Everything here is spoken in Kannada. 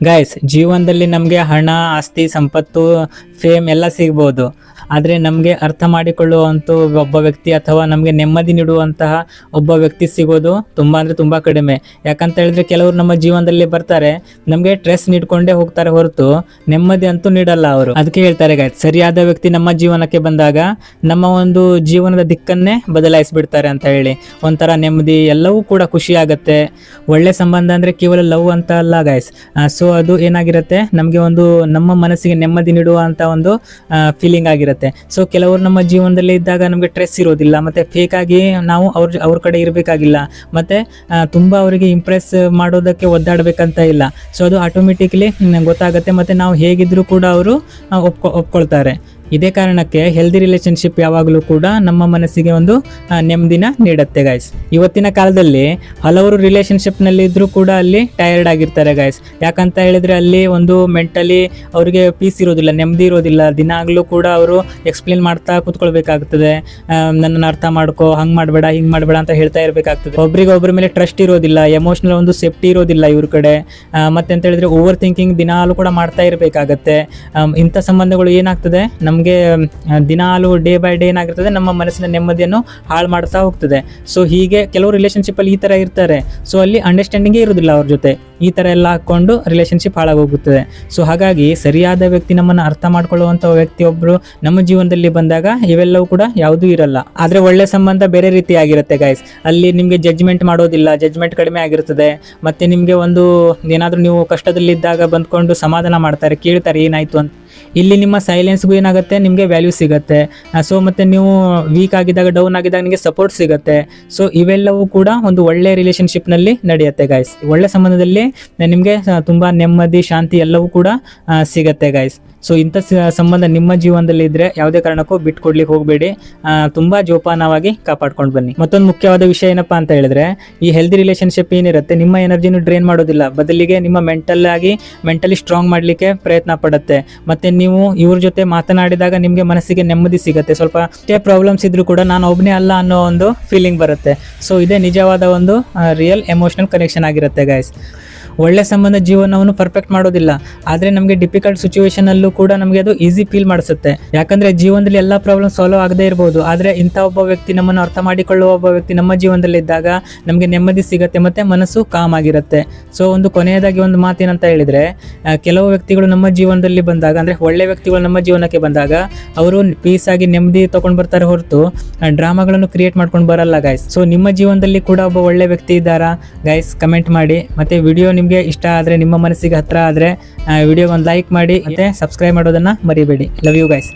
ಗಾಯ್ಸ್, ಜೀವನದಲ್ಲಿ ನಮಗೆ ಹಣ, ಆಸ್ತಿ, ಸಂಪತ್ತು, ಫೇಮ್ ಎಲ್ಲ ಸಿಗ್ಬೋದು. ಆದರೆ ನಮಗೆ ಅರ್ಥ ಮಾಡಿಕೊಳ್ಳುವಂಥ ಒಬ್ಬ ವ್ಯಕ್ತಿ ಅಥವಾ ನಮಗೆ ನೆಮ್ಮದಿ ನೀಡುವಂತಹ ಒಬ್ಬ ವ್ಯಕ್ತಿ ಸಿಗೋದು ತುಂಬ ಅಂದರೆ ತುಂಬ ಕಡಿಮೆ. ಯಾಕಂತ ಹೇಳಿದ್ರೆ ಕೆಲವರು ನಮ್ಮ ಜೀವನದಲ್ಲಿ ಬರ್ತಾರೆ, ನಮಗೆ ಸ್ಟ್ರೆಸ್ ನೀಡ್ಕೊಂಡೇ ಹೋಗ್ತಾರೆ ಹೊರತು ನೆಮ್ಮದಿ ಅಂತೂ ನೀಡಲ್ಲ ಅವರು. ಅದಕ್ಕೆ ಹೇಳ್ತಾರೆ ಗಾಯ್ಸ್, ಸರಿಯಾದ ವ್ಯಕ್ತಿ ನಮ್ಮ ಜೀವನಕ್ಕೆ ಬಂದಾಗ ನಮ್ಮ ಒಂದು ಜೀವನದ ದಿಕ್ಕನ್ನೇ ಬದಲಾಯಿಸಿಬಿಡ್ತಾರೆ ಅಂತ ಹೇಳಿ. ಒಂಥರ ನೆಮ್ಮದಿ, ಎಲ್ಲವೂ ಕೂಡ ಖುಷಿ ಆಗುತ್ತೆ. ಒಳ್ಳೆ ಸಂಬಂಧ ಅಂದರೆ ಕೇವಲ ಲವ್ ಅಂತ ಅಲ್ಲ ಗಾಯ್ಸ್. ಸೊ ಅದು ಏನಾಗಿರುತ್ತೆ, ನಮಗೆ ಒಂದು ನಮ್ಮ ಮನಸ್ಸಿಗೆ ನೆಮ್ಮದಿ ನೀಡುವಂಥ ಒಂದು ಫೀಲಿಂಗ್ ಆಗಿರುತ್ತೆ. ಸೊ ಕೆಲವರು ನಮ್ಮ ಜೀವನದಲ್ಲಿ ಇದ್ದಾಗ ನಮಗೆ ಸ್ಟ್ರೆಸ್ ಇರೋದಿಲ್ಲ, ಮತ್ತೆ ಫೇಕ್ ಆಗಿ ನಾವು ಅವ್ರ ಕಡೆ ಇರಬೇಕಾಗಿಲ್ಲ, ಮತ್ತೆ ತುಂಬ ಅವರಿಗೆ ಇಂಪ್ರೆಸ್ ಮಾಡೋದಕ್ಕೆ ಒದ್ದಾಡಬೇಕಂತ ಇಲ್ಲ. ಸೊ ಅದು ಆಟೋಮೆಟಿಕ್ಲಿ ಗೊತ್ತಾಗುತ್ತೆ, ಮತ್ತೆ ನಾವು ಹೇಗಿದ್ರೂ ಕೂಡ ಅವರು ಒಪ್ಕೊಳ್ತಾರೆ. ಇದೇ ಕಾರಣಕ್ಕೆ ಹೆಲ್ದಿ ರಿಲೇಶನ್ಶಿಪ್ ಯಾವಾಗಲೂ ಕೂಡ ನಮ್ಮ ಮನಸ್ಸಿಗೆ ಒಂದು ನೆಮ್ಮದಿನ ನೀಡುತ್ತೆ ಗಾಯ್ಸ್. ಇವತ್ತಿನ ಕಾಲದಲ್ಲಿ ಹಲವರು ರಿಲೇಶನ್ಶಿಪ್ನಲ್ಲಿ ಇದ್ರೂ ಕೂಡ ಅಲ್ಲಿ ಟಯರ್ಡ್ ಆಗಿರ್ತಾರೆ ಗಾಯ್ಸ್. ಯಾಕಂತ ಹೇಳಿದರೆ ಅಲ್ಲಿ ಒಂದು ಮೆಂಟಲಿ ಅವರಿಗೆ ಪೀಸ್ ಇರೋದಿಲ್ಲ, ನೆಮ್ಮದಿ ಇರೋದಿಲ್ಲ. ದಿನಾಗಲೂ ಕೂಡ ಅವರು ಎಕ್ಸ್ಪ್ಲೇನ್ ಮಾಡ್ತಾ ಕೂತ್ಕೊಳ್ಬೇಕಾಗ್ತದೆ, ನನ್ನನ್ನು ಅರ್ಥ ಮಾಡ್ಕೋ, ಹಂಗೆ ಮಾಡಬೇಡ, ಹಿಂಗೆ ಮಾಡಬೇಡ ಅಂತ ಹೇಳ್ತಾ ಇರಬೇಕಾಗ್ತದೆ. ಒಬ್ರ ಮೇಲೆ ಟ್ರಸ್ಟ್ ಇರೋದಿಲ್ಲ, ಎಮೋಷನಲ್ ಒಂದು ಸೇಫ್ಟಿ ಇರೋದಿಲ್ಲ ಇವ್ರ ಕಡೆ. ಮತ್ತೆ ಅಂತ ಹೇಳಿದ್ರೆ ಓವರ್ ಥಿಂಕಿಂಗ್ ದಿನಾಲೂ ಕೂಡ ಮಾಡ್ತಾ ಇರಬೇಕಾಗತ್ತೆ. ಇಂಥ ಸಂಬಂಧಗಳು ಏನಾಗ್ತದೆ, ನಮಗೆ ದಿನಾಲು ಡೇ ಬೈ ಡೇ ಏನಾಗಿರ್ತದೆ, ನಮ್ಮ ಮನಸ್ಸಿನ ನೆಮ್ಮದಿಯನ್ನು ಹಾಳು ಮಾಡ್ತಾ ಹೋಗ್ತದೆ. ಸೊ ಹೀಗೆ ಕೆಲವು ರಿಲೇಶನ್ಶಿಪ್ಪಲ್ಲಿ ಈ ಥರ ಇರ್ತಾರೆ. ಸೊ ಅಲ್ಲಿ ಅಂಡರ್ಸ್ಟ್ಯಾಂಡಿಂಗೇ ಇರೋದಿಲ್ಲ ಅವ್ರ ಜೊತೆ. ಈ ಥರ ಎಲ್ಲ ಹಾಕ್ಕೊಂಡು ರಿಲೇಶನ್ಶಿಪ್ ಹಾಳಾಗೋಗುತ್ತದೆ. ಸೊ ಹಾಗಾಗಿ ಸರಿಯಾದ ವ್ಯಕ್ತಿ, ನಮ್ಮನ್ನು ಅರ್ಥ ಮಾಡ್ಕೊಳ್ಳುವಂಥ ವ್ಯಕ್ತಿ ಒಬ್ಬರು ನಮ್ಮ ಜೀವನದಲ್ಲಿ ಬಂದಾಗ ಇವೆಲ್ಲವೂ ಕೂಡ ಯಾವುದೂ ಇರಲ್ಲ. ಆದರೆ ಒಳ್ಳೆ ಸಂಬಂಧ ಬೇರೆ ರೀತಿ ಆಗಿರುತ್ತೆ ಗಾಯ್ಸ್. ಅಲ್ಲಿ ನಿಮಗೆ ಜಡ್ಜ್ಮೆಂಟ್ ಮಾಡೋದಿಲ್ಲ, ಜಡ್ಜ್ಮೆಂಟ್ ಕಡಿಮೆ ಆಗಿರ್ತದೆ. ಮತ್ತು ನಿಮಗೆ ಒಂದು ಏನಾದರೂ ನೀವು ಕಷ್ಟದಲ್ಲಿದ್ದಾಗ ಬಂದ್ಕೊಂಡು ಸಮಾಧಾನ ಮಾಡ್ತಾರೆ, ಕೇಳ್ತಾರೆ ಏನಾಯಿತು ಅಂತ. ಇಲ್ಲಿ ನಿಮ್ಮ ಸೈಲೆನ್ಸ್ಗೂ ಏನಾಗುತ್ತೆ, ನಿಮಗೆ ವ್ಯಾಲ್ಯೂ ಸಿಗುತ್ತೆ. ಸೊ ಮತ್ತು ನೀವು ವೀಕ್ ಆಗಿದ್ದಾಗ, ಡೌನ್ ಆಗಿದ್ದಾಗ ನಿಮಗೆ ಸಪೋರ್ಟ್ ಸಿಗುತ್ತೆ. ಸೊ ಇವೆಲ್ಲವೂ ಕೂಡ ಒಂದು ಒಳ್ಳೆ ರಿಲೇಶನ್ಶಿಪ್ನಲ್ಲಿ ನಡೆಯುತ್ತೆ ಗಾಯ್ಸ್. ಒಳ್ಳೆ ಸಂಬಂಧದಲ್ಲಿ ನಿಮಗೆ ತುಂಬ ನೆಮ್ಮದಿ, ಶಾಂತಿ ಎಲ್ಲವೂ ಕೂಡ ಸಿಗುತ್ತೆ ಗಾಯ್ಸ್. ಸೊ ಇಂಥ ಸಂಬಂಧ ನಿಮ್ಮ ಜೀವನದಲ್ಲಿ ಇದ್ದರೆ ಯಾವುದೇ ಕಾರಣಕ್ಕೂ ಬಿಟ್ಕೊಡ್ಲಿಕ್ಕೆ ಹೋಗಬೇಡಿ, ತುಂಬ ಜೋಪಾನವಾಗಿ ಕಾಪಾಡ್ಕೊಂಡು ಬನ್ನಿ. ಮತ್ತೊಂದು ಮುಖ್ಯವಾದ ವಿಷಯ ಏನಪ್ಪ ಅಂತ ಹೇಳಿದ್ರೆ, ಈ ಹೆಲ್ದಿ ರಿಲೇಶನ್ಶಿಪ್ ಏನಿರುತ್ತೆ, ನಿಮ್ಮ ಎನರ್ಜಿನೂ ಡ್ರೈನ್ ಮಾಡೋದಿಲ್ಲ, ಬದಲಿಗೆ ನಿಮ್ಮ ಮೆಂಟಲಿ ಸ್ಟ್ರಾಂಗ್ ಮಾಡಲಿಕ್ಕೆ ಪ್ರಯತ್ನ ಪಡುತ್ತೆ. ಮತ್ತು ನೀವು ಇವ್ರ ಜೊತೆ ಮಾತನಾಡಿದಾಗ ನಿಮಗೆ ಮನಸ್ಸಿಗೆ ನೆಮ್ಮದಿ ಸಿಗುತ್ತೆ. ಸ್ವಲ್ಪ ಅಷ್ಟೇ ಪ್ರಾಬ್ಲಮ್ಸ್ ಇದ್ರೂ ಕೂಡ ನಾನು ಒಬ್ಬನೇ ಅಲ್ಲ ಅನ್ನೋ ಒಂದು ಫೀಲಿಂಗ್ ಬರುತ್ತೆ. ಸೊ ಇದೇ ನಿಜವಾದ ಒಂದು ರಿಯಲ್ ಎಮೋಷನಲ್ ಕನೆಕ್ಷನ್ ಆಗಿರುತ್ತೆ ಗಾಯ್ಸ್. ಒಳ್ಳೆ ಸಂಬಂಧ ಜೀವನವನ್ನು ಪರ್ಫೆಕ್ಟ್ ಮಾಡೋದಿಲ್ಲ, ಆದರೆ ನಮಗೆ ಡಿಫಿಕಲ್ಟ್ ಸಿಚುವೇಶನಲ್ಲೂ ಕೂಡ ನಮಗೆ ಅದು ಈಸಿ ಫೀಲ್ ಮಾಡಿಸುತ್ತೆ. ಯಾಕಂದರೆ ಜೀವನದಲ್ಲಿ ಎಲ್ಲ ಪ್ರಾಬ್ಲಮ್ ಸಾಲ್ವ್ ಆಗದೇ ಇರ್ಬೋದು, ಆದರೆ ಇಂಥ ಒಬ್ಬ ವ್ಯಕ್ತಿ, ನಮ್ಮನ್ನು ಅರ್ಥ ಮಾಡಿಕೊಳ್ಳುವ ಒಬ್ಬ ವ್ಯಕ್ತಿ ನಮ್ಮ ಜೀವನದಲ್ಲಿ ಇದ್ದಾಗ ನಮಗೆ ನೆಮ್ಮದಿ ಸಿಗುತ್ತೆ, ಮತ್ತು ಮನಸ್ಸು ಕಾಮ್ ಆಗಿರುತ್ತೆ. ಸೊ ಒಂದು ಕೊನೆಯದಾಗಿ ಒಂದು ಮಾತೇನಂತ ಹೇಳಿದರೆ, ಕೆಲವು ವ್ಯಕ್ತಿಗಳು ನಮ್ಮ ಜೀವನದಲ್ಲಿ ಬಂದಾಗ, ಅಂದರೆ ಒಳ್ಳೆ ವ್ಯಕ್ತಿಗಳು ನಮ್ಮ ಜೀವನಕ್ಕೆ ಬಂದಾಗ ಅವರು ಪೀಸ್ ಆಗಿ ನೆಮ್ಮದಿ ತೊಗೊಂಡು ಬರ್ತಾರೆ ಹೊರತು ಡ್ರಾಮಾಗಳನ್ನು ಕ್ರಿಯೇಟ್ ಮಾಡ್ಕೊಂಡು ಬರಲ್ಲ ಗಾಯ್ಸ್. ಸೊ ನಿಮ್ಮ ಜೀವನದಲ್ಲಿ ಕೂಡ ಒಬ್ಬ ಒಳ್ಳೆ ವ್ಯಕ್ತಿ ಇದ್ದಾರಾ ಗಾಯ್ಸ್? ಕಮೆಂಟ್ ಮಾಡಿ. ಮತ್ತು ವಿಡಿಯೋ ನಿಮಗೆ ಇಷ್ಟ ಆದರೆ, ನಿಮ್ಮ ಮನಸ್ಸಿಗೆ ಹತ್ರ ಆದರೆ ವಿಡಿಯೋ ಒಂದು ಲೈಕ್ ಮಾಡಿ, ಮತ್ತು ಸಬ್ಸ್ಕ್ರೈಬ್ ಮಾಡೋದನ್ನು ಮರಿಬೇಡಿ. Love you guys.